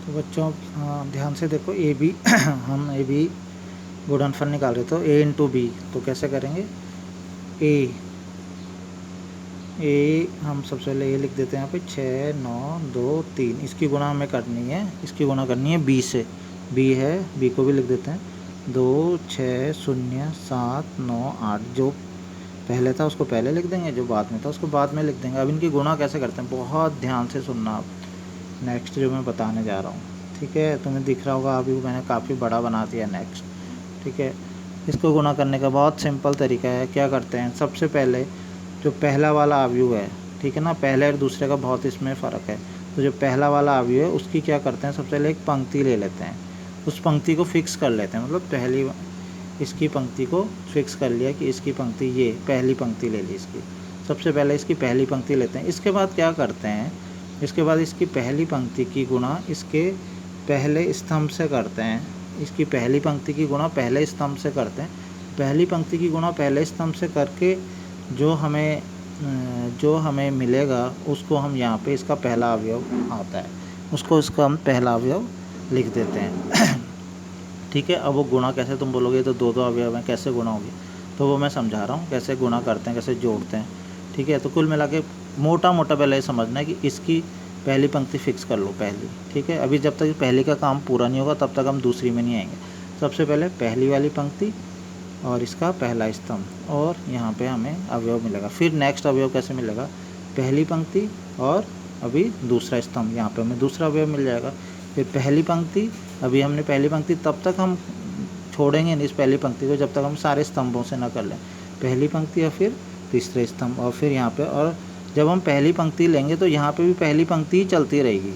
तो बच्चों ध्यान से देखो, ए बी हम ए बी गुणनफल निकाल रहे, तो ए इंटू बी, तो कैसे करेंगे? ए हम सबसे पहले ए लिख देते हैं यहाँ पे 6 9 2 3, इसकी गुणा हमें करनी है, इसकी गुणा करनी है बी से। बी है, बी को भी लिख देते हैं 2 6 0 7 9 8। जो पहले था उसको पहले लिख देंगे, जो बाद में था उसको बाद में लिख देंगे। अब इनकी गुणा कैसे करते हैं, बहुत ध्यान से सुनना आप, नेक्स्ट जो मैं बताने जा रहा हूँ, ठीक है? तुम्हें दिख रहा होगा, अभी मैंने काफ़ी बड़ा बना दिया नेक्स्ट, ठीक है? इसको गुणा करने का बहुत सिंपल तरीका है। क्या करते हैं, सबसे पहले जो पहला वाला अवयव है, ठीक है ना, पहले और दूसरे का बहुत इसमें फ़र्क है। तो जो पहला वाला अवयव है उसकी क्या करते हैं, सबसे पहले एक पंक्ति ले लेते हैं, उस पंक्ति को फिक्स कर लेते हैं। मतलब पहली इसकी पंक्ति को फिक्स कर लिया कि इसकी पंक्ति, ये पहली पंक्ति ले ली इसकी, सबसे पहले इसकी पहली पंक्ति लेते हैं। इसके बाद क्या करते हैं, इसके बाद इसकी पहली पंक्ति की गुणा इसके पहले स्तंभ से करते हैं। इसकी पहली पंक्ति की गुणा पहले स्तंभ से करते हैं। पहली पंक्ति की गुणा पहले स्तंभ से करके जो हमें मिलेगा उसको हम यहाँ पे, इसका पहला अवयव आता है उसको इसका हम पहला अवयव लिख देते हैं। ठीक है? अब वो गुणा कैसे, तुम बोलोगे तो दो अवयव हैं, कैसे गुणा होगी? तो वो मैं समझा रहा हूँ कैसे गुणा करते हैं, कैसे जोड़ते हैं। ठीक है? तो कुल मिला के मोटा मोटा पहले ये समझना है कि इसकी पहली पंक्ति फिक्स कर लो, पहली। ठीक है? अभी जब तक पहली का काम पूरा नहीं होगा तब तक हम दूसरी में नहीं आएंगे। सबसे पहले पहली वाली पंक्ति और इसका पहला स्तंभ, और यहाँ पे हमें अवयव मिलेगा। फिर नेक्स्ट अवयव कैसे मिलेगा, पहली पंक्ति और अभी दूसरा स्तंभ, यहाँ पे हमें दूसरा अवयव मिल जाएगा। फिर पहली पंक्ति, अभी हमने पहली पंक्ति, तब तक हम छोड़ेंगे नहीं इस पहली पंक्ति को जब तक हम सारे स्तंभों से ना कर लें। पहली पंक्ति और फिर तीसरे स्तंभ, और फिर यहाँ पे, और जब हम पहली पंक्ति लेंगे तो यहाँ पे भी पहली पंक्ति ही चलती रहेगी।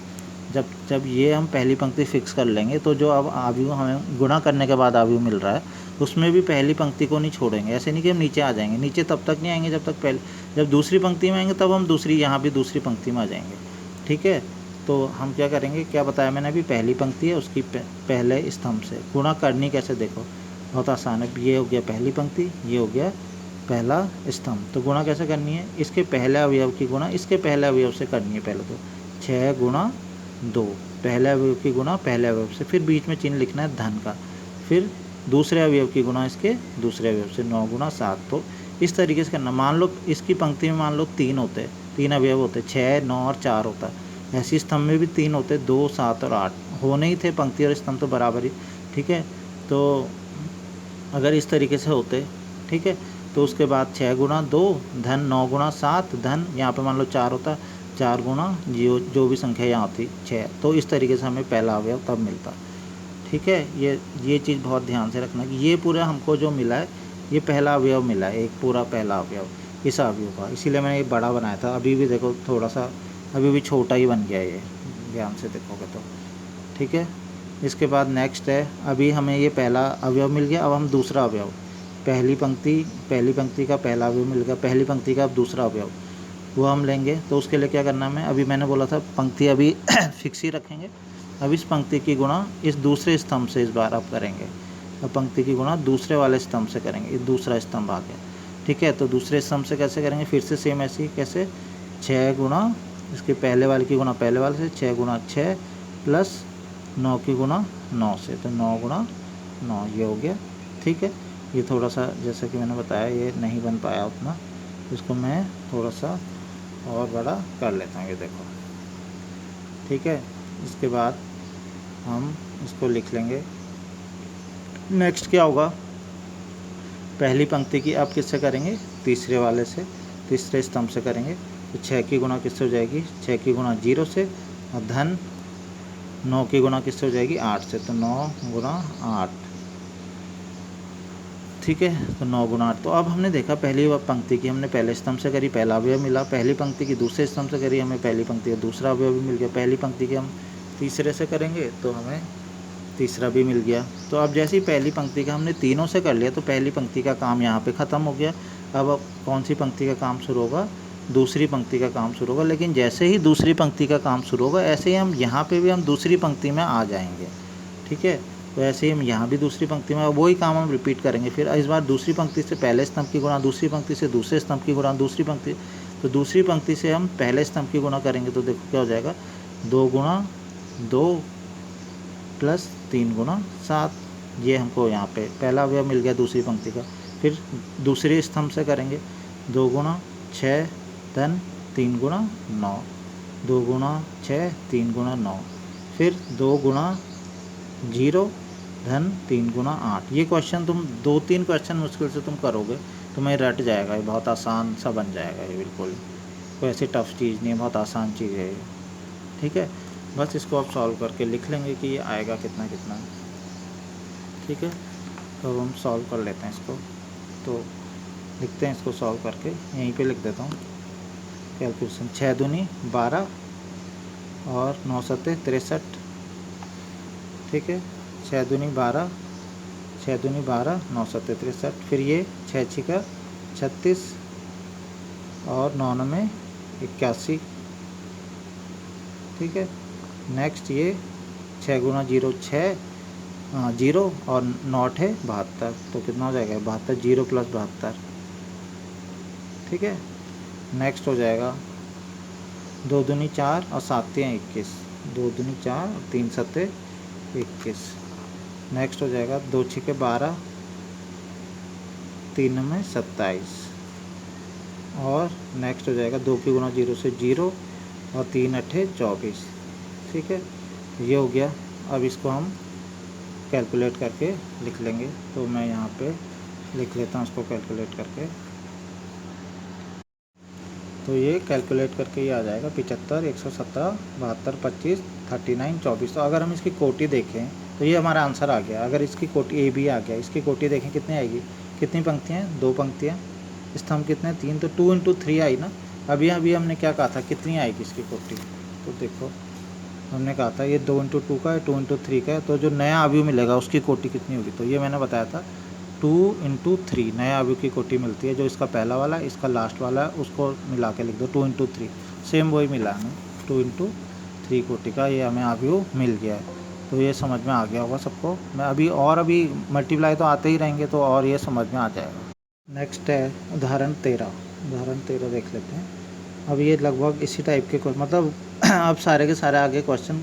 जब ये हम पहली पंक्ति फिक्स कर लेंगे तो जो अब अवयव हमें गुणा करने के बाद अवयव मिल रहा है उसमें भी पहली पंक्ति को नहीं छोड़ेंगे। ऐसे नहीं कि हम नीचे आ जाएंगे, नीचे तब तक नहीं आएंगे जब दूसरी पंक्ति में आएंगे तब हम दूसरी, यहाँ भी दूसरी पंक्ति में आ जाएंगे। ठीक है? तो हम क्या करेंगे, क्या बताया मैंने अभी, पहली पंक्ति है उसकी पहले स्तंभ से गुणा करनी कैसे, देखो बहुत आसान है। ये हो गया पहली पंक्ति, ये हो गया पहला स्तंभ। तो गुणा कैसे करनी है, इसके पहले अवयव की गुणा इसके पहले अवयव से करनी है। पहले तो 6 गुणा 2, पहले अवयव की गुणा पहले अवयव से, फिर बीच में चिन्ह लिखना है धन का, फिर दूसरे अवयव की गुणा इसके दूसरे अवयव से, 9 गुणा 7। तो इस तरीके से करना। मान लो इसकी पंक्ति में मान लो 3 होते, 3 अवयव होते, 6 9 और 4 होता। ऐसी स्तंभ में भी 3 होते, 2 7 और 8 होने ही थे, पंक्ति और स्तंभ तो बराबर ही। ठीक है? तो अगर इस तरीके से होते, ठीक है, तो उसके बाद 6 गुणा 2 धन, 9 गुणा 7 धन, यहाँ पे मान लो 4 होता, 4 गुणा जो भी संख्या यहाँ होती 6। तो इस तरीके से हमें पहला अवयव तब मिलता। ठीक है? ये चीज़ बहुत ध्यान से रखना कि ये पूरा हमको जो मिला है ये पहला अवयव मिला है, एक पूरा पहला अवयव इस अवयव का, इसीलिए मैंने ये बड़ा बनाया था। अभी भी देखो थोड़ा सा अभी भी छोटा ही बन गया, ये ध्यान से देखोगे तो। ठीक है? इसके बाद नेक्स्ट है, अभी हमें ये पहला अवयव मिल गया, अब हम दूसरा अवयव, पहली पंक्ति का पहला अवयव मिल गया, पहली पंक्ति का अब दूसरा अवयव वो हम लेंगे। तो उसके लिए क्या करना है, अभी मैंने बोला था पंक्ति अभी फिक्स ही रखेंगे। अब इस पंक्ति की गुणा इस दूसरे स्तंभ से इस बार अब करेंगे। अब पंक्ति की गुणा दूसरे वाले स्तंभ से करेंगे, ये दूसरा स्तंभ आ गया। ठीक है? तो दूसरे स्तंभ से कैसे करेंगे, फिर से सेम ऐसे ही, कैसे, 6 गुणा इसके पहले वाले की गुणा पहले वाले से, 6 गुणा 6 प्लस 9 की गुणा 9 से, तो 9 गुणा 9 ये हो गया। ठीक है? ये थोड़ा सा जैसा कि मैंने बताया ये नहीं बन पाया उतना, इसको मैं थोड़ा सा और बड़ा कर लेता हूँ, ये देखो। ठीक है? इसके बाद हम इसको लिख लेंगे। नेक्स्ट क्या होगा, पहली पंक्ति की अब किससे करेंगे, तीसरे वाले से, तीसरे स्तंभ से करेंगे। तो 6 की गुणा किससे हो जाएगी, 6 की गुणा 0 से, और धन 9 की गुणा किससे हो जाएगी, 8 से, तो 9 गुणा 8। ठीक है? तो 9 गुणा 8। तो अब हमने देखा पहली पंक्ति की हमने पहले स्तंभ से करी, पहला अवयव मिला। पहली पंक्ति की दूसरे स्तंभ से करी, हमें पहली पंक्ति का दूसरा अवयव भी मिल गया। पहली पंक्ति की हम तीसरे से करेंगे तो हमें तीसरा भी मिल गया। तो अब जैसे ही पहली पंक्ति का हमने तीनों से कर लिया तो पहली पंक्ति का काम यहाँ पे ख़त्म हो गया। अब कौन सी पंक्ति का काम शुरू होगा, दूसरी पंक्ति का काम शुरू होगा। लेकिन जैसे ही दूसरी पंक्ति का काम शुरू होगा ऐसे ही हम यहाँ पे भी हम दूसरी पंक्ति में आ जाएंगे। ठीक है? तो ऐसे ही हम यहाँ भी दूसरी पंक्ति में वही काम हम रिपीट करेंगे। फिर इस बार दूसरी पंक्ति से पहले स्तंभ की गुणा, दूसरी पंक्ति से दूसरे स्तंभ की गुणा, दूसरी पंक्ति, तो दूसरी पंक्ति से हम पहले स्तंभ की गुणा करेंगे तो देखो क्या हो जाएगा, 2 गुणा 2 प्लस 3 गुना 7, ये हमको यहाँ पे पहला अवयव मिल गया दूसरी पंक्ति का। फिर दूसरे स्तंभ से करेंगे 2 गुना 6 धन 3 गुना 9, 2 गुना 6 3 गुना 9, फिर 2 गुना 0 धन 3 गुना 8। ये क्वेश्चन तुम 2-3 क्वेश्चन मुश्किल से तुम करोगे, तुम्हें रट जाएगा, ये बहुत आसान सा बन जाएगा, ये बिल्कुल कोई ऐसी टफ चीज़ नहीं है, बहुत आसान चीज़ है ये। ठीक है, बस इसको आप सॉल्व करके लिख लेंगे कि ये आएगा कितना कितना। ठीक है, तो हम सॉल्व कर लेते हैं इसको, तो लिखते हैं इसको सॉल्व करके, यहीं पे लिख देता हूँ कैलकुलेशन। 6 दूनी 12 और 9 सत्ते 63। ठीक है, 6 दूनी 12, 6 दूनी 12, 9 सत्ते 63। फिर ये 6 छिका 36 और 9 में 81। ठीक है, नेक्स्ट ये 6 गुना 0 6, 0 और नॉट है 72, तो कितना हो जाएगा 72, 0 प्लस 72। ठीक है, नेक्स्ट हो जाएगा 2 दूनी 4 और 7 तियाँ 21, 2 दूनी 4 और 3 सत्ते 21। नेक्स्ट हो जाएगा 2 छिके 12, 3 में 27 और नेक्स्ट हो जाएगा 2 की गुना 0 से 0 और 3 अट्ठे 24। ठीक है, ये हो गया। अब इसको हम कैलकुलेट करके लिख लेंगे, तो मैं यहाँ पे लिख लेता हूँ उसको कैलकुलेट करके। तो ये कैलकुलेट करके ये आ जाएगा 75, 117, 72, 25, 39, 24। तो अगर हम इसकी कोटि देखें तो ये हमारा आंसर आ गया। अगर इसकी कोटि ए बी आ गया, इसकी कोटि देखें कितनी आएगी, कितनी पंक्तियाँ हैं, 2 पंक्तियाँ, स्तंभ कितने 3, तो 2 × 3 आई ना। अभी हमने क्या कहा था कितनी आएगी इसकी कोटि, तो देखो हमने कहा था ये 2 × 2 का है, 2 × 3 का है, तो जो नया अवयव मिलेगा उसकी कोटि कितनी होगी, तो ये मैंने बताया था 2 × 3 नया अवयव की कोटि मिलती है। जो इसका पहला वाला है, इसका लास्ट वाला है, उसको मिला के लिख दो 2 × 3, सेम वही मिला हमें 2 × 3 कोटि का ये हमें अवयव मिल गया है। तो ये समझ में आ गया होगा सबको। मैं अभी मल्टीप्लाई तो आते ही रहेंगे, तो और ये समझ में आ जाएगा। नेक्स्ट है उदाहरण 13। उदाहरण 13 देख लेते हैं। अब ये लगभग इसी टाइप के मतलब अब सारे के सारे आगे क्वेश्चन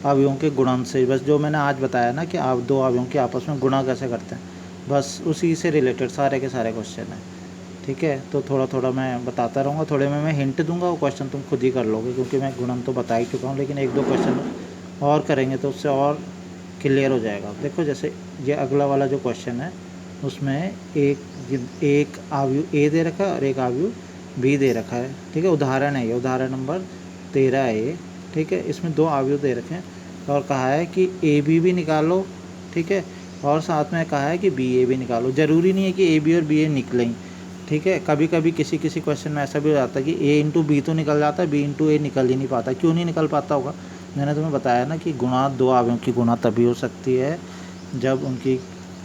अवयवों के गुणन से, बस जो मैंने आज बताया ना कि आप 2 अवयवों के आपस में गुणा कैसे करते हैं, बस उसी से रिलेटेड सारे के सारे क्वेश्चन हैं। ठीक है, तो थोड़ा थोड़ा मैं बताता रहूँगा, थोड़े में मैं हिंट दूंगा, वो क्वेश्चन तुम खुद ही कर लोगे, क्योंकि मैं गुणन तो बता ही चुका हूँ, लेकिन 1-2 क्वेश्चन और करेंगे तो उससे और क्लियर हो जाएगा। देखो जैसे ये अगला वाला जो क्वेश्चन है उसमें एक अवयव ए दे रखा है और एक अवयव बी दे रखा है। ठीक है, उदाहरण है ये, उदाहरण नंबर 13 है ये। ठीक है, इसमें 2 अवयव दे रखे हैं और कहा है कि ए बी भी निकालो। ठीक है, और साथ में कहा है कि बी ए भी निकालो। ज़रूरी नहीं है कि ए बी और बी ए निकलें। ठीक है, कभी कभी किसी क्वेश्चन में ऐसा भी हो जाता है कि ए × बी तो निकल जाता है, बी × ए निकल ही नहीं पाता। क्यों नहीं निकल पाता होगा, मैंने तुम्हें बताया ना कि गुणा 2 अवयवों की गुणा तभी हो सकती है जब उनकी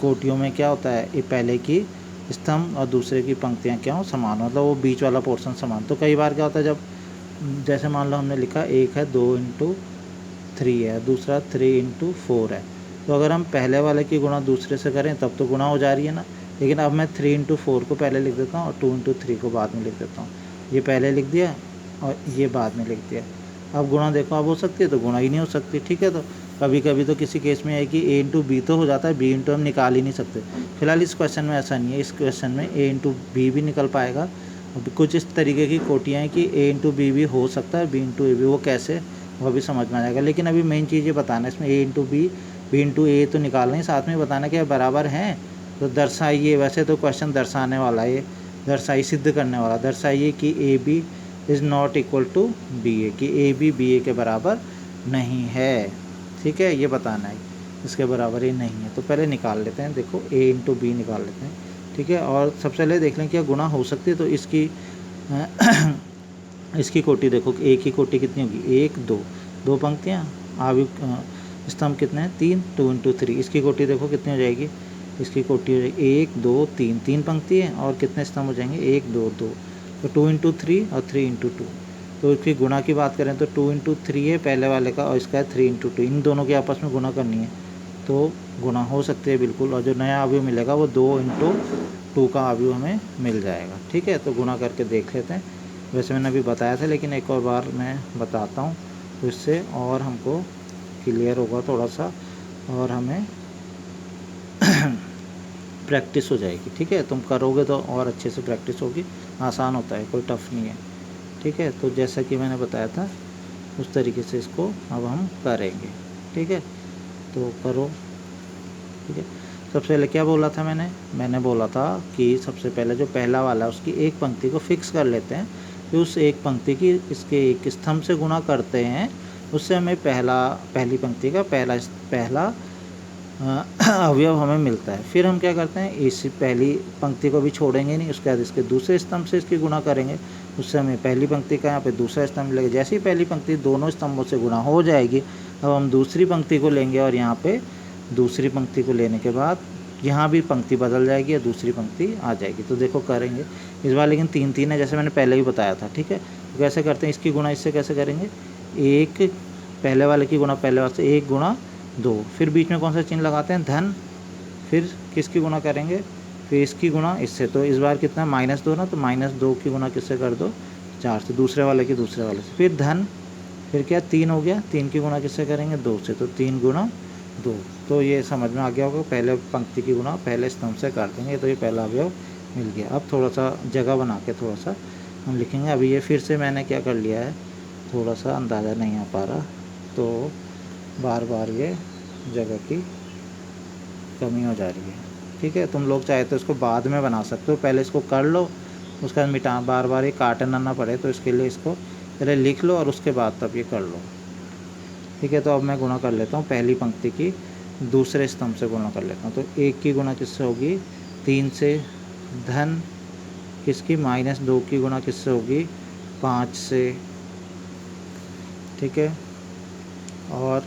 कोटियों में क्या होता है, ये पहले की स्तंभ और दूसरे की पंक्तियाँ क्या हो, समान, मतलब वो बीच वाला पोर्शन समान। तो कई बार क्या होता है, जब जैसे मान लो हमने लिखा एक है 2 × 3 है, दूसरा 3 × 4 है, तो अगर हम पहले वाले की गुणा दूसरे से करें तब तो गुणा हो जा रही है ना। लेकिन अब मैं 3 × 4 को पहले लिख देता हूँ और 2 × 3 को बाद में लिख देता हूँ। ये पहले लिख दिया और ये बाद में लिख दिया। अब गुणा देखो अब हो सकती है, तो गुणा ही नहीं हो सकती। ठीक है, तो कभी कभी तो किसी केस में है कि ए × बी तो हो जाता है, बी × हम निकाल ही नहीं सकते। फिलहाल इस क्वेश्चन में ऐसा नहीं है, इस क्वेश्चन में ए × बी भी निकल पाएगा। कुछ इस तरीके की कोटियाँ हैं कि ए × बी भी हो सकता है, बी × ए भी, वो कैसे वो भी समझ में आ जाएगा। लेकिन अभी मेन चीज़ ये बताना है इसमें ए × बी, बी × ए तो निकालना ही, साथ में बताना कि बराबर हैं तो दर्शाइए। वैसे तो क्वेश्चन दर्शाने वाला है, दर्शाई सिद्ध करने वाला, दर्शाइए कि A B is not equal to B A, कि ए बी ए के बराबर नहीं है। ठीक है, ये बताना है इसके बराबर ही नहीं है। तो पहले निकाल लेते हैं, देखो ए × बी निकाल लेते हैं। ठीक है, और सबसे पहले देख लें क्या गुणा हो सकती है, तो इसकी इसकी कोटि देखो, ए की कोटि कितनी होगी, 1 2, 2 पंक्तियाँ, अवयव स्तंभ कितने हैं 3, 2 × 3। इसकी कोटि देखो कितनी हो जाएगी, इसकी कोटि हो जाएगी 1 2 3, 3 पंक्ति है और कितने स्तंभ हो जाएंगे 1 2 2, तो 2 × 3 और 3 × 2। तो इसकी गुणा की बात करें तो 2 × 3 है पहले वाले का और इसका है 3 × 2, इन दोनों के आपस में गुणा करनी है तो गुणा हो सकती है बिल्कुल। और जो नया अवयव मिलेगा वो 2 × 2 का अवयव हमें मिल जाएगा। ठीक है, तो गुणा करके देख लेते हैं। वैसे मैंने अभी बताया था, लेकिन एक और बार मैं बताता हूँ तो इससे और हमको क्लियर होगा थोड़ा सा। और हमें प्रैक्टिस हो जाएगी। ठीक है, तुम करोगे तो और अच्छे से प्रैक्टिस होगी, आसान होता है, कोई टफ नहीं है। ठीक है, तो जैसा कि मैंने बताया था उस तरीके से इसको अब हम करेंगे। ठीक है, तो करो। ठीक है, सबसे पहले क्या बोला था मैंने बोला था कि सबसे पहले जो पहला वाला है उसकी एक पंक्ति को फिक्स कर लेते हैं, फिर उस एक पंक्ति की इसके एक स्तंभ से गुणा करते हैं, उससे हमें पहली पंक्ति का पहला अवयव हमें मिलता है। फिर हम क्या करते हैं, इस पहली पंक्ति को भी छोड़ेंगे नहीं, उसके बाद इसके दूसरे स्तंभ से इसकी गुणा करेंगे, उससे हमें पहली पंक्ति का यहाँ पे दूसरा स्तंभ मिलेगा। जैसे ही पहली पंक्ति दोनों स्तंभों से गुणा हो जाएगी, अब हम दूसरी पंक्ति को लेंगे और यहाँ पे दूसरी पंक्ति को लेने के बाद यहाँ भी पंक्ति बदल जाएगी और दूसरी पंक्ति आ जाएगी। तो देखो करेंगे इस बार, लेकिन 3 है जैसे मैंने पहले ही बताया था। ठीक है, तो कैसे करते हैं, इसकी गुणा इससे कैसे करेंगे, एक पहले वाले की गुणा पहले वाले से 1 गुणा 2, फिर बीच में कौन सा चिन्ह लगाते हैं, धन, फिर किसकी गुणा करेंगे, फिर इसकी गुणा इससे। तो इस बार कितना -2 ना, तो -2 की गुणा किससे कर दो, 4 से, दूसरे वाले से, फिर धन, फिर क्या 3 हो गया, 3 की गुणा किससे करेंगे, 2 से, तो 3 गुणा 2। तो ये समझ में आ गया होगा, पहले पंक्ति की गुणा पहले स्तंभ से कर देंगे, तो ये पहला अवयव मिल गया। अब थोड़ा सा जगह बना के थोड़ा सा हम लिखेंगे। अभी ये फिर से मैंने क्या कर लिया है, थोड़ा सा अंदाज़ा नहीं आ पा रहा, तो बार बार ये जगह की कमी हो जा रही है। ठीक है, तुम लोग चाहे तो इसको बाद में बना सकते हो, पहले इसको कर लो, उसके बाद मिटा, बार बार ये काटना ना पड़े, तो इसके लिए इसको पहले लिख लो और उसके बाद तब ये कर लो। ठीक है, तो अब मैं गुणा कर लेता हूँ, पहली पंक्ति की दूसरे स्तंभ से गुणा कर लेता हूँ। तो 1 की गुणा किससे होगी, 3 से, धन किसकी, -2 की गुणा किससे होगी, 5 से। ठीक है, और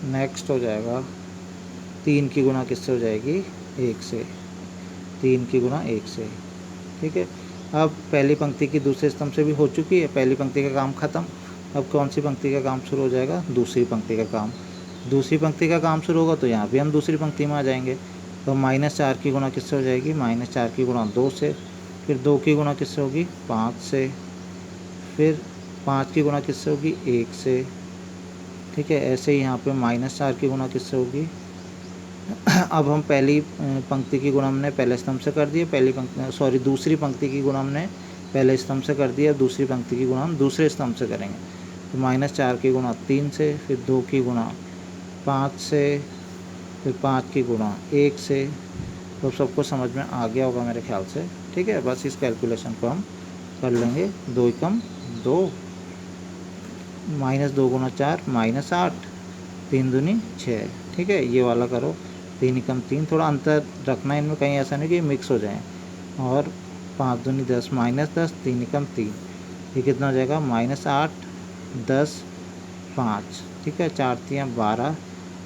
नेक्स्ट हो जाएगा 3 की गुणा किससे हो जाएगी, 1 से, 3 की गुणा 1 से। ठीक है, अब पहली पंक्ति की दूसरे स्तंभ से भी हो चुकी है, पहली पंक्ति का काम ख़त्म। अब कौन सी पंक्ति का काम शुरू हो जाएगा, दूसरी पंक्ति का काम। दूसरी पंक्ति का काम शुरू होगा तो यहाँ भी हम दूसरी पंक्ति में आ जाएंगे। तो -4 की गुणा किससे हो जाएगी, -4 की गुणा 2 से, फिर 2 की गुणा किससे होगी, 5 से, फिर 5 की गुणा किससे होगी, 1 से। ठीक है, ऐसे ही यहाँ पे -4 की गुणा किससे होगी। अब हम पहली पंक्ति की गुणा हमने पहले स्तंभ से कर दिए, दूसरी पंक्ति की गुणा हमने पहले स्तंभ से कर दिया, दूसरी पंक्ति की गुणा हम दूसरे स्तंभ से करेंगे। तो -4 की गुणा 3 से, फिर 2 की गुणा 5 से, फिर 5 की गुणा 1 से। तो सबको समझ में आ गया होगा मेरे ख्याल से। ठीक है, बस इस कैलकुलेशन को हम कर लेंगे, 2 एकम 2, -2 गुणा 4 -8, 3 दूनी 6। ठीक है, ये वाला करो, 3 एकम 3, थोड़ा अंतर रखना इनमें, कहीं ऐसा नहीं कि मिक्स हो जाएं। और 5 दूनी 10 -10, 3 एकम 3, ये कितना हो जाएगा, -8 10 5। ठीक है, 4 3 12,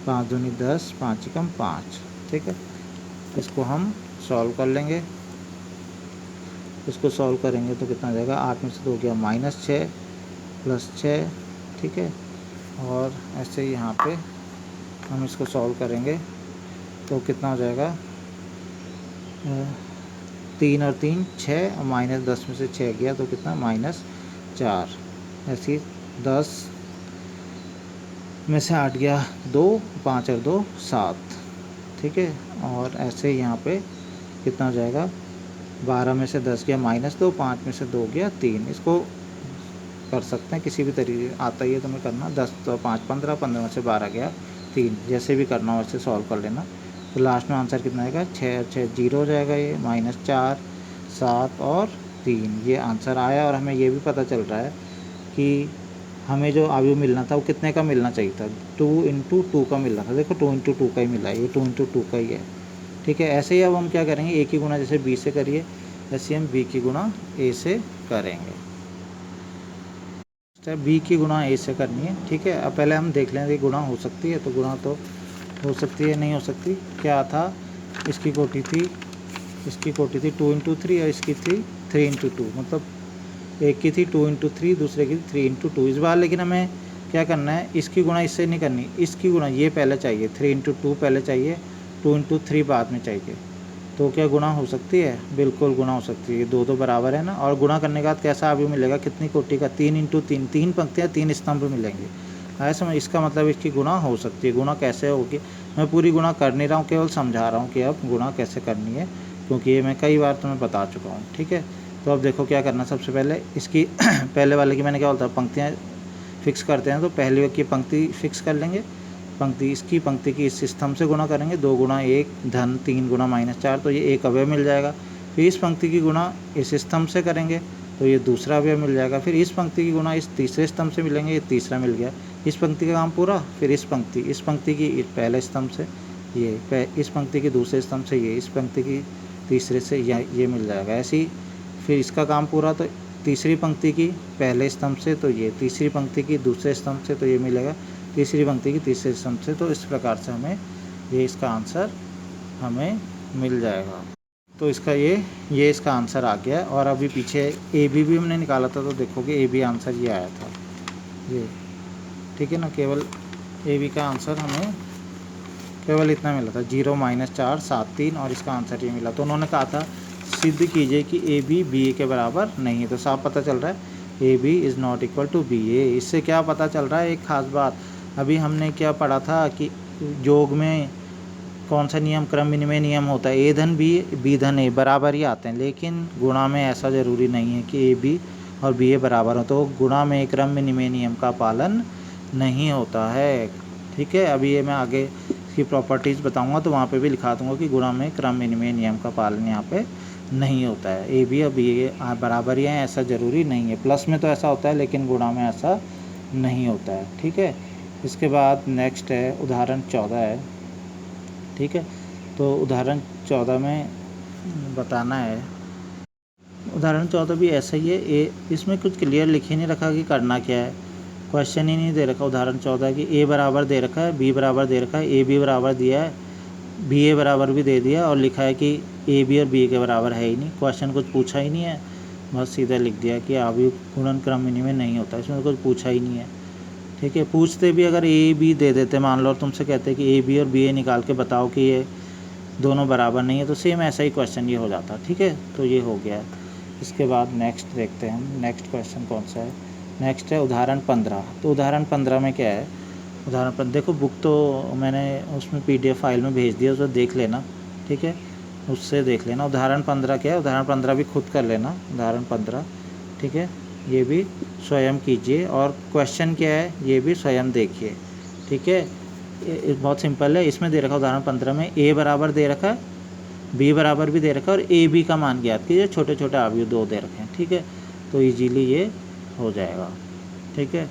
5 दूनी 10, 5 एकम 5। ठीक है, इसको हम सॉल्व कर लेंगे। इसको सॉल्व करेंगे तो कितना हो जाएगा, 8 में से 2 गया -6 + 6। ठीक है, और ऐसे ही यहाँ पे हम इसको सॉल्व करेंगे तो कितना हो जाएगा, 3 और 3 6, और -10 में से 6 गया तो कितना, -4। ऐसे ही 10 में से 8 गया 2, 5 और 2 7। ठीक है, और ऐसे ही यहाँ पे कितना हो जाएगा, 12 में से 10 गया -2, 5 में से 2 गया 3। इसको कर सकते हैं किसी भी तरीके, आता ही है तुम्हें करना, 10 तो 5 15, 15 में से 12 गया 3, जैसे भी करना हो वैसे सॉल्व कर लेना। तो लास्ट में आंसर कितना आएगा, 6 6 0 हो जाएगा, ये -4 7 और 3, ये आंसर आया। और हमें ये भी पता चल रहा है कि हमें जो अवयव मिलना था वो कितने का मिलना चाहिए था, 2 × 2 का मिलना था। देखो 2 × 2 का ही मिला है, ये 2 × 2 का ही है। ठीक है, ऐसे ही अब हम क्या करेंगे, ए की गुणा जैसे बी से करिए, ऐसे हम बी की गुणा ए से करेंगे। बी की गुणा ए से करनी है। ठीक है, अब पहले हम देख लेंगे गुणा हो सकती है, तो गुणा तो हो सकती है, नहीं हो सकती। क्या था, इसकी कोटि थी 2 × 3 और इसकी थी 3 × 2, मतलब एक की थी 2 × 3, दूसरे की थी 3 × 2। इस बार लेकिन हमें क्या करना है, इसकी गुणा इससे नहीं करनी, इसकी गुणा ये पहले चाहिए, 3 × 2 पहले चाहिए, 2 × 3 बाद में चाहिए। तो क्या गुणा हो सकती है, बिल्कुल गुणा हो सकती है, 2 तो बराबर है ना। और गुणा करने के बाद कैसा अवयव मिलेगा, कितनी कोटि का, 3 × 3, 3 पंक्तियाँ 3 स्तंभ मिलेंगे। आया समझ। इसका मतलब इसकी गुणा हो सकती है। गुणा कैसे होगी, मैं पूरी गुणा कर नहीं रहा हूँ, केवल समझा रहा हूँ कि अब गुणा कैसे करनी है, क्योंकि ये मैं कई बार तुम्हें बता चुका हूँ। ठीक है, तो अब देखो क्या करना। सबसे पहले इसकी पहले वाले की मैंने क्या बोलता, पंक्तियाँ फिक्स करते हैं, तो पहली की पंक्ति फिक्स कर लेंगे, पंक्ति इसकी पंक्ति की इस स्तंभ से गुणा करेंगे, 2 गुणा 1 धन 3 गुणा -4, तो ये एक अवयव मिल जाएगा। फिर इस पंक्ति की गुणा इस स्तंभ से करेंगे तो ये दूसरा अवयव मिल जाएगा। फिर इस पंक्ति की गुणा इस तीसरे स्तंभ से मिलेंगे, ये तीसरा मिल गया। इस पंक्ति का काम पूरा। फिर इस पंक्ति की पहले स्तंभ से ये, इस पंक्ति के दूसरे स्तंभ से ये, इस पंक्ति की तीसरे से ये मिल जाएगा। ऐसे ही फिर इसका काम पूरा, तो तीसरी पंक्ति की पहले स्तंभ से तो ये, तीसरी पंक्ति की दूसरे स्तंभ से तो ये मिलेगा, तीसरी पंक्ति की तीसरे स्तंभ से। तो इस प्रकार से हमें ये इसका आंसर हमें मिल जाएगा। तो इसका ये इसका आंसर आ गया। और अभी पीछे ए बी हमने निकाला था, तो देखोगे ए बी आंसर ये आया था ये। ठीक है ना, केवल ए बी का आंसर हमें केवल इतना मिला था, 0 -4 7 3, और इसका आंसर ये मिला। तो उन्होंने कहा था सिद्ध कीजिए कि ए बी ए के बराबर नहीं है। तो साफ पता चल रहा है A B is not equal to B A. इससे क्या पता चल रहा है, एक ख़ास बात, अभी हमने क्या पढ़ा था कि योग में कौन सा नियम, क्रम विनिमय नियम होता है, ए धन बी धन ए बराबर ही आते हैं। लेकिन गुणा में ऐसा ज़रूरी नहीं है कि ए बी और बी ए बराबर हो, तो गुणा में क्रम विनिमय नियम का पालन नहीं होता है। ठीक है, अभी ये मैं आगे इसकी प्रॉपर्टीज़ बताऊंगा, तो वहाँ पे भी लिखा दूंगा कि गुणा में क्रम विनिमय नियम का पालन यहाँ पे नहीं होता है। ए बी और बी ए बराबर ही हैं ऐसा ज़रूरी नहीं है। प्लस में तो ऐसा होता है, लेकिन गुणा में ऐसा नहीं होता है। ठीक है, इसके बाद नेक्स्ट है उदाहरण 14 है। ठीक है, तो उदाहरण 14 में बताना है, उदाहरण 14 भी ऐसा ही है। इसमें कुछ क्लियर लिख ही नहीं रखा कि करना क्या है, क्वेश्चन ही नहीं दे रखा। उदाहरण 14 की ए बराबर दे रखा है, बी बराबर दे रखा है, ए बी बराबर दिया है, बी ए बराबर भी दे दिया, और लिखा है कि ए बी और बी ए के बराबर है ही नहीं। क्वेश्चन कुछ पूछा ही नहीं है, बस सीधा लिख दिया कि अवयव गुणन क्रम विनिमय नहीं होता, इसमें कुछ पूछा ही नहीं है। ठीक है, पूछते भी अगर ए बी दे देते, मान लो, और तुमसे कहते कि ए बी और बी ए निकाल के बताओ कि ये दोनों बराबर नहीं है, तो सेम ऐसा ही क्वेश्चन ये हो जाता। ठीक है, तो ये हो गया। इसके बाद नेक्स्ट देखते हैं हम, नेक्स्ट क्वेश्चन कौन सा है। नेक्स्ट है उदाहरण 15। तो उदाहरण 15 में क्या है, उदाहरण 15 देखो, बुक तो मैंने उसमें PDF फाइल में भेज दिया, उसको देख लेना। ठीक है, उससे देख लेना। उदाहरण 15 क्या है, उदाहरण 15 भी खुद कर लेना, उदाहरण 15। ठीक है, ये भी स्वयं कीजिए, और क्वेश्चन क्या है ये भी स्वयं देखिए। ठीक है, बहुत सिंपल है। इसमें दे रखा उदाहरण 15 में ए बराबर दे रखा है, बी बराबर भी दे रखा है, और ए बी का मान ज्ञात कीजिए, छोटे छोटे अवयव 2 दे रखे हैं। ठीक है, तो इजीली ये हो जाएगा। ठीक है,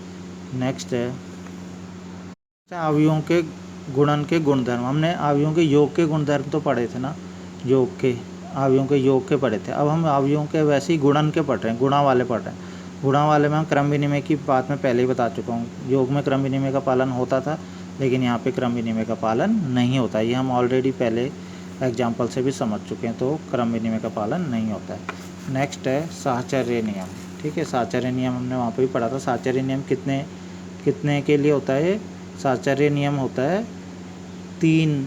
नेक्स्ट है अवयवों के गुणन के गुणधर्म। हमने अवयवों के योग के गुणधर्म तो पढ़े थे ना, योग के अवयवों के योग के पढ़े थे। अब हम अवयवों के वैसे ही गुणन के पढ़ रहे हैं, गुणा वाले पढ़ रहे हैं। गुणा वाले में हम क्रम विनिमय की बात में पहले ही बता चुका हूँ। योग में क्रम विनिमय का पालन होता था, लेकिन यहाँ पे क्रम विनिमय का पालन नहीं होता। ये हम ऑलरेडी पहले एग्जाम्पल से भी समझ चुके हैं, तो क्रम विनिमय का पालन नहीं होता है। नेक्स्ट है साहचर्य नियम। ठीक है, साहचर्य नियम हमने वहाँ पर भी पढ़ा था। साहचर्य नियम कितने के लिए होता है। साहचर्य नियम होता है 3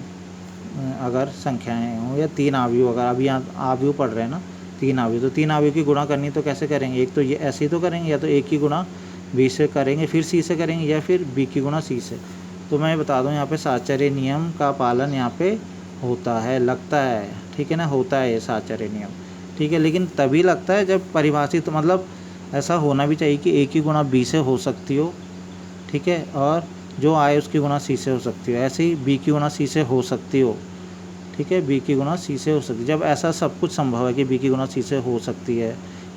अगर संख्याएं हों या 3 अवयव, अगर अभी यहाँ अवयव पढ़ रहे हैं ना, 3 अवयव, तो 3 अवयव की गुणा करनी तो कैसे करेंगे, एक तो ये ऐसे ही तो करेंगे, या तो ए की गुणा बी से करेंगे, फिर सी से करेंगे, या फिर बी की गुणा सी से। तो मैं बता दूं यहाँ पे साहचर्य नियम का पालन यहाँ पे होता है, लगता है। ठीक है ना, होता है ये साहचर्य नियम। ठीक है, लेकिन तभी लगता है जब परिभाषित, मतलब ऐसा होना भी चाहिए कि ए की गुणा बी से हो सकती हो। ठीक है, और जो आए उसकी गुणा सी से हो सकती हो। ऐसे ही बी की गुणा सी से हो सकती हो। ठीक है, बी की गुणा सी से हो सकती है। जब ऐसा सब कुछ संभव है कि बी की गुणा सी से हो सकती है,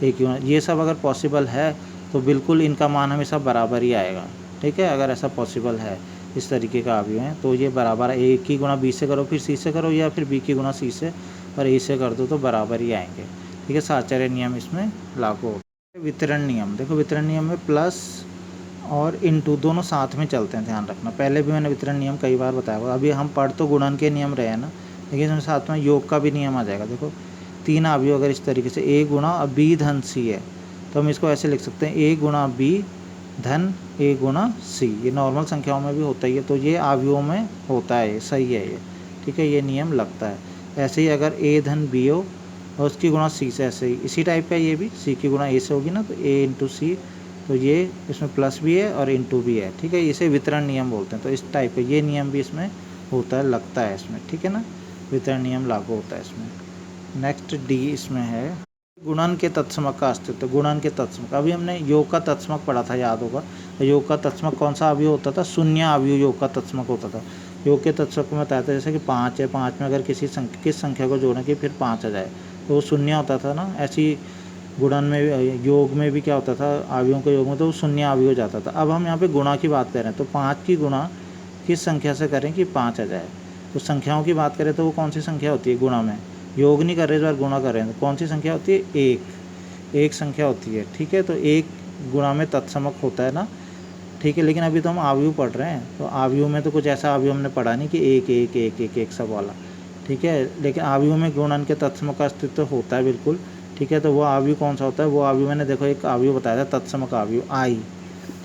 ए की गुणा, ये सब अगर पॉसिबल है, तो बिल्कुल इनका मान हमेशा बराबर ही आएगा। ठीक है, अगर ऐसा पॉसिबल है, इस तरीके का अवयव है, तो ये बराबर है। ए की गुणा बी से करो, फिर सी से करो, या फिर बी की गुणा सी से और ए से कर दो, तो बराबर ही आएंगे। ठीक है, साहचर्य नियम इसमें लागू होता है। वितरण नियम, देखो वितरण नियम में प्लस और इनटू दोनों साथ में चलते हैं, ध्यान रखना। पहले भी मैंने वितरण नियम कई बार बताया हुआ। अभी हम पढ़ तो गुणन के नियम रहे हैं ना, लेकिन इसमें साथ में योग का भी नियम आ जाएगा। देखो 3 अवयव अगर इस तरीके से ए गुणा बी धन सी है, तो हम इसको ऐसे लिख सकते हैं, ए गुणा बी धन ए गुणा सी। ये नॉर्मल संख्याओं में भी होता ही है, तो ये अवयवों में होता है, सही है ये। ठीक है, ये नियम लगता है। ऐसे ही अगर ए धन बी हो और उसकी गुणा सी से, ऐसे ही इसी टाइप का ये भी, सी की गुणा ए से होगी ना, तो ए इंटू सी तो ये इसमें प्लस भी है और इनटू भी है, ठीक है। इसे वितरण नियम बोलते हैं। तो इस टाइप का ये नियम भी इसमें होता है, लगता है इसमें, ठीक है ना। वितरण नियम लागू होता है इसमें। नेक्स्ट डी इसमें है गुणन के तत्समक का अस्तित्व। गुणन के तत्समक, अभी हमने योग का तत्समक पढ़ा था, याद होगा। योग का तत्समक कौन सा अवयव होता था? शून्य अवयव योग का तत्समक होता था। योग के तत्समक में बताया था जैसे कि 5 है, 5 में अगर किस संख्या को जोड़ें कि फिर 5 आ जाए तो वो शून्य होता था ना। ऐसी गुणन में, योग में भी क्या होता था, अवयवों के योग में तो शून्य अवयव हो जाता था। अब हम यहाँ पे गुणा की बात करें तो 5 की गुणा किस संख्या से करें कि 5 आ जाए। तो संख्याओं की बात करें तो वो कौन सी संख्या होती है गुणा में? योग नहीं कर रहे इस बार, गुणा कर रहे हैं। तो कौन सी संख्या होती है? एक संख्या होती है, ठीक है। तो एक गुणा में तत्समक होता है ना, ठीक है। लेकिन अभी तो हम अवयव पढ़ रहे हैं, तो अवयव में तो कुछ ऐसा अवयव हमने पढ़ा नहीं कि एक एक एक एक एक सब वाला, ठीक है। लेकिन अवयव में गुणन के तत्समक का अस्तित्व होता है बिल्कुल, ठीक है। तो वो अवयव कौन सा होता है? वो अवयव मैंने देखो एक अवयव बताया था तत्समक अवयव आई।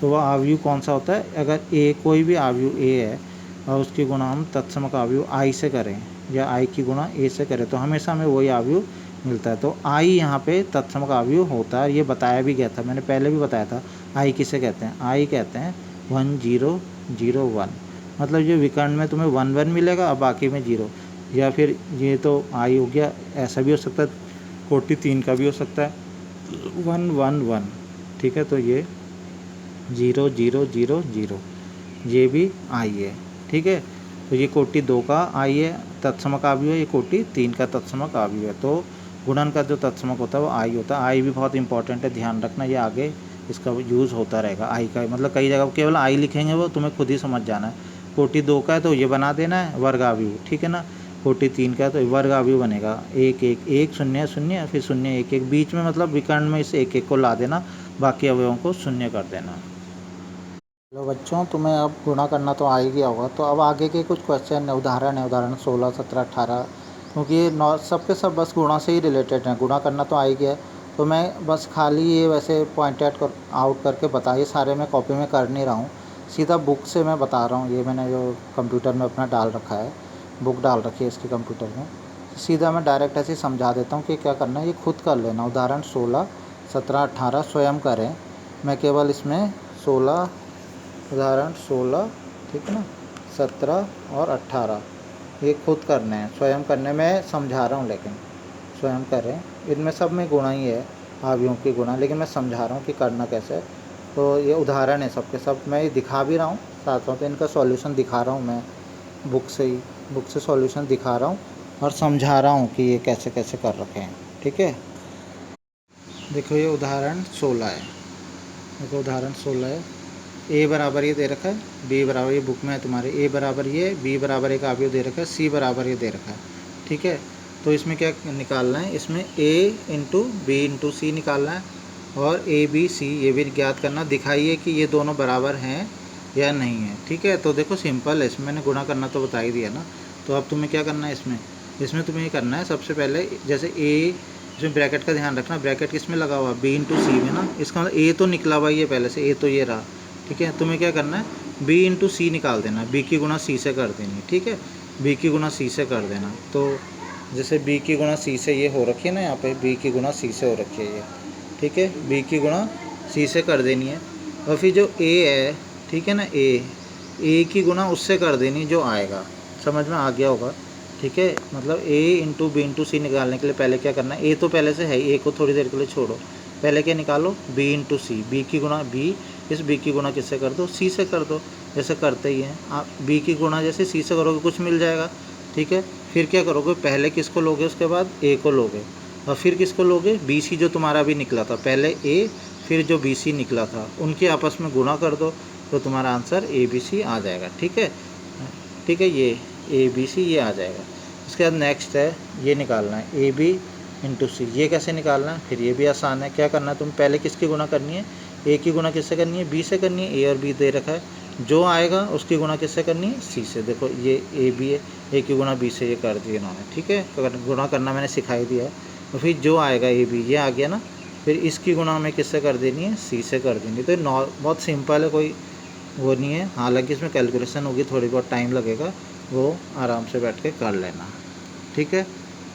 तो वह अवयव कौन सा होता है? अगर ए कोई भी अवयव ए है और उसकी गुणा हम तत्समक अवयव आई से करें या आई की गुणा ए से करें तो हमेशा हमें वही अवयव मिलता है। तो आई यहाँ पे तत्समक अवयव होता है, ये बताया भी गया था, मैंने पहले भी बताया था। आई किसे कहते हैं? आई कहते हैं 1001, मतलब ये विकर्ण में तुम्हें 1 1 मिलेगा और बाकी में 0, या फिर ये तो आई हो गया। ऐसा भी हो सकता है, कोटि 3 का भी हो सकता है 1 1 1, ठीक है। तो ये 0 0 0 0 ये भी आई है, ठीक है। तो ये कोटि 2 का आई है तत्समक अवयव है, ये कोटि 3 का तत्समक अवयव है। तो गुणन का जो तत्समक होता है वो आई होता है। आई भी बहुत इंपॉर्टेंट है, ध्यान रखना, ये आगे इसका यूज़ होता रहेगा। आई का मतलब कई जगह केवल आई लिखेंगे वो तुम्हें खुद ही समझ जाना है। कोटि 2 का है तो ये बना देना है वर्ग अवयव, ठीक है ना। कोटि 3 का है तो वर्ग अवयव बनेगा 1 1 1 0 0 फिर 0 1 1 बीच में, मतलब विकर्ण में इस 1 1 को ला देना, बाकी अवयवों को शून्य कर देना। हेलो बच्चों, तुम्हें अब गुणा करना तो आ ही गया होगा। तो अब आगे के कुछ क्वेश्चन उदाहरण 16 17 18, क्योंकि ये सबके सब बस गुणा से ही रिलेटेड हैं। गुणा करना तो आ ही गया है, तो मैं बस खाली ये वैसे पॉइंट आउट करके बता, ये सारे मैं कॉपी में कर नहीं रहा हूँ, सीधा बुक से मैं बता रहा हूँ। ये मैंने जो कंप्यूटर में अपना डाल रखा है, बुक डाल रखी है इसके कंप्यूटर में, सीधा मैं डायरेक्ट ऐसे समझा देता हूँ कि क्या करना है, ये खुद कर लेना। उदाहरण 16 17 18 स्वयं करें। मैं केवल इसमें 16 उदाहरण 16, ठीक है ना, 17 और 18 ये खुद करने हैं, स्वयं करने में समझा रहा हूँ, लेकिन स्वयं करें। इनमें सब में गुणा ही है, अवयवों की गुणा, लेकिन मैं समझा रहा हूँ कि करना कैसे है। तो ये उदाहरण है सबके सब, मैं ये दिखा भी रहा हूँ, साथ साथ इनका सॉल्यूशन दिखा रहा हूँ मैं बुक से सॉल्यूशन दिखा रहा हूँ और समझा रहा हूँ कि ये कैसे कैसे कर रखे हैं, ठीक है। देखो ये उदाहरण 16 है, देखो उदाहरण 16 है। ए बराबर ये दे रखा है, बी बराबर, ये बुक में है तुम्हारे, ए बराबर ये, बी बराबर एक अवयव दे रखा है, सी बराबर ये दे रखा है, ठीक है। तो इसमें क्या निकालना है? इसमें ए इंटू बी इंटू सी निकालना है और ए बी सी ये भी ज्ञात करना। दिखाइए कि ये दोनों बराबर हैं या नहीं है, ठीक है। तो देखो सिंपल है, इसमें मैंने गुणा करना तो बता ही दिया ना। तो अब तुम्हें क्या करना है इसमें तुम्हें ये करना है सबसे पहले, जैसे ए, इसमें ब्रैकेट का ध्यान रखना, ब्रैकेट किस में लगा हुआ? बी इंटू सी में ना। इसका मतलब ए तो निकला हुआ ही है पहले से, ए तो ये रहा, ठीक है। तुम्हें क्या करना है? बी इंटू सी निकाल देना, बी की गुणा सी से कर देनी, ठीक है। बी की गुणा सी से कर देना। तो जैसे बी की गुणा सी से ये हो रखी है ना, यहाँ पे बी की गुणा सी से हो रखी है ये, ठीक है। बी की गुणा सी से कर देनी है और फिर जो ए है, ठीक है ना, ए की गुणा उससे कर देनी जो आएगा। समझ में आ गया होगा, ठीक है। मतलब ए इंटू बी इंटू सी निकालने के लिए पहले क्या करना है? ए तो पहले से है, ए को थोड़ी देर के लिए छोड़ो, पहले क्या निकालो? बी इंटू सी, बी की गुणा बी, इस बी की गुणा किससे कर दो? सी से कर दो, जैसे करते ही हैं आप। बी की गुणा जैसे सी से करोगे कुछ मिल जाएगा, ठीक है। फिर क्या करोगे? पहले किसको लोगे, उसके बाद ए को लोगे और फिर किसको लोगे? बी सी जो तुम्हारा भी निकला था, पहले ए फिर जो बी सी निकला था, उनके आपस में गुणा कर दो तो तुम्हारा आंसर ए बी सी आ जाएगा, ठीक है। ठीक है, ये ए बी सी ये आ जाएगा। उसके बाद नेक्स्ट है ये निकालना है ए बी इंटू सी। ये कैसे निकालना है? फिर ये भी आसान है। क्या करना है? तुम पहले किसकी गुणा करनी है? ए की गुणा किससे करनी है? बी से करनी है। ए और बी दे रखा है, जो आएगा उसकी गुणा किससे करनी है? सी से। देखो ये ए बी है, ए की गुणा बी से ये कर दी इन्होंने, ठीक है। गुणा करना मैंने सिखाई दिया है। तो फिर जो आएगा ए बी ये आ गया ना, फिर इसकी गुणा हमें किससे कर देनी है? सी से कर देनी है। तो बहुत सिंपल है, कोई वो नहीं है। हालांकि इसमें कैलकुलेशन होगी, थोड़ी बहुत टाइम लगेगा, वो आराम से बैठ के कर लेना, ठीक है।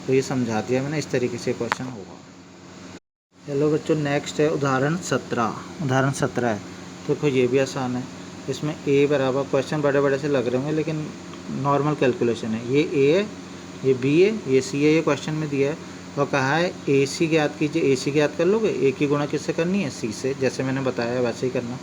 तो ये समझा दिया मैंने, इस तरीके से क्वेश्चन होगा। चलो बच्चों, नेक्स्ट है उदाहरण 17। उदाहरण 17 है, तो देखो ये भी आसान है। इसमें ए बराबर, क्वेश्चन बड़े बड़े से लग रहे होंगे लेकिन नॉर्मल कैलकुलेशन है। ये ए है, ये बी है, ये सी है, ये क्वेश्चन में दिया है। और कहा है ए सी ज्ञात कीजिए। ए सी ज्ञात कर लोगे, ए की गुणा किससे करनी है? सी से, जैसे मैंने बताया वैसे ही करना।